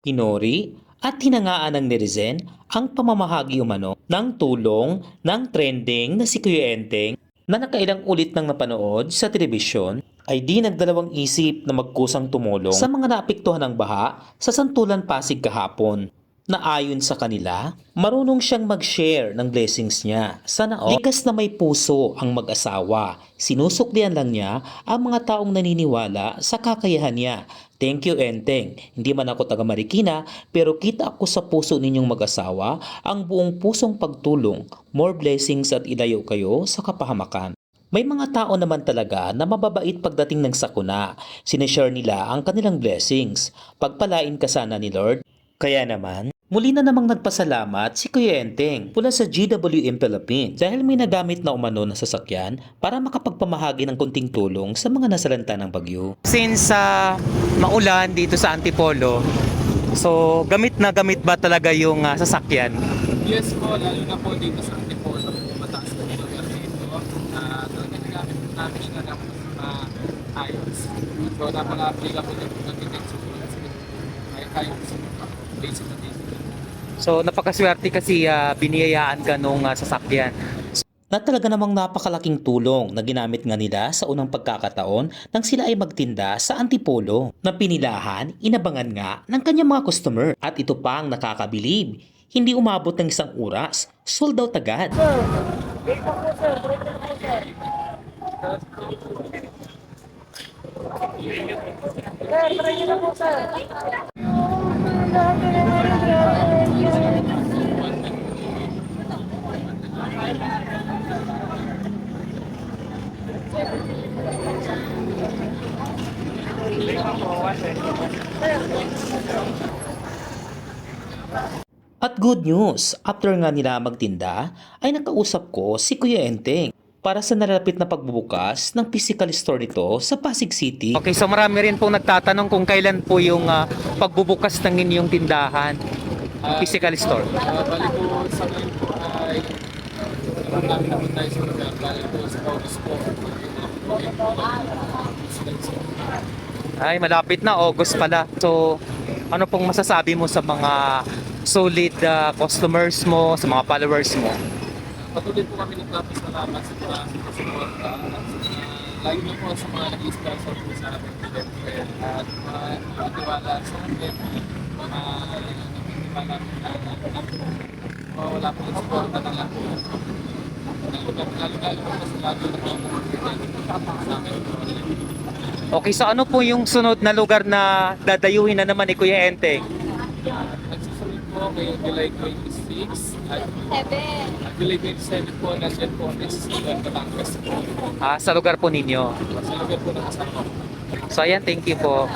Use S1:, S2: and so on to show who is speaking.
S1: Pinori at hinangaan ng netizen ang pamamahagi umano ng tulong ng trending na si Kuya Enteng na nakailang ulit nang napanood sa telebisyon ay di nagdalawang isip na magkusang tumulong sa mga naapektuhan ng baha sa Santulan Pasig kahapon na ayon sa kanila, marunong siyang mag-share ng blessings niya. Sana all. Likas na may puso ang mag-asawa. Sinusuklian lang niya ang mga taong naniniwala sa kakayahan niya. Thank you, Enteng. Hindi man ako taga Marikina, pero kita ako sa puso ninyong mag-asawa ang buong pusong pagtulong. More blessings at ilayo kayo sa kapahamakan. May mga tao naman talaga na mababait pagdating ng sakuna. Sineshare nila ang kanilang blessings. Pagpalain ka sana ni Lord. Kaya naman, muli na namang nagpasalamat si Kuya Enteng mula sa GWM Philippines dahil may nagamit na umano na sasakyan para makapagpamahagi ng konting tulong sa mga nasalanta ng bagyo.
S2: Since maulan dito sa Antipolo, so gamit na gamit ba talaga yung sasakyan?
S3: Yes po, lalo na po dito sa Antipolo, mataas po yung lugar dito. Talagang nagamit po namin siya ng mga tires. So, napaka-applicable din po natin sa kaya sa basic na dito.
S2: So napakaswerte kasi biniyayaan ka nung sasakyan.
S1: Na talaga namang napakalaking tulong na ginamit nga nila sa unang pagkakataon nang sila ay magtinda sa Antipolo na pinilahan, inabangan nga ng kanyang mga customer. At ito pa ang nakakabilib, hindi umabot ng isang oras, sold out agad. At good news, after nga nila magtinda, ay nakausap ko si Kuya Enteng para sa nalalapit na pagbubukas ng physical store nito sa Pasig City.
S2: Okay, so marami rin pong nagtatanong kung kailan po yung pagbubukas ng inyong tindahan, physical store.
S3: Bali po sa ngayon po ay namin naman tayo sa lugar. Bali po sa August po.
S2: Ay, malapit na, August pala. So, ano pong masasabi mo sa mga solid customers mo, sa mga followers mo?
S3: Patuloy po kami nagpapasalamat sa mga suporta at lagi na po sa mga nag-sponsor po sa amin at mga tiwala sa amin, mga nagtitiwala na wala po ng suporta na lang po. Lalo-lalo po sa lalo na po sa amin.
S2: Okay, so ano po yung sunod na lugar na dadayuhin na naman ni Kuya Enteng?
S3: Nagsusunod po ngayong July 26 at July 27 po nandiyan po next lugar Batangas po.
S2: Sa lugar po ninyo.
S3: Sa lugar po ng kasama ko.
S2: So ayan, thank you po.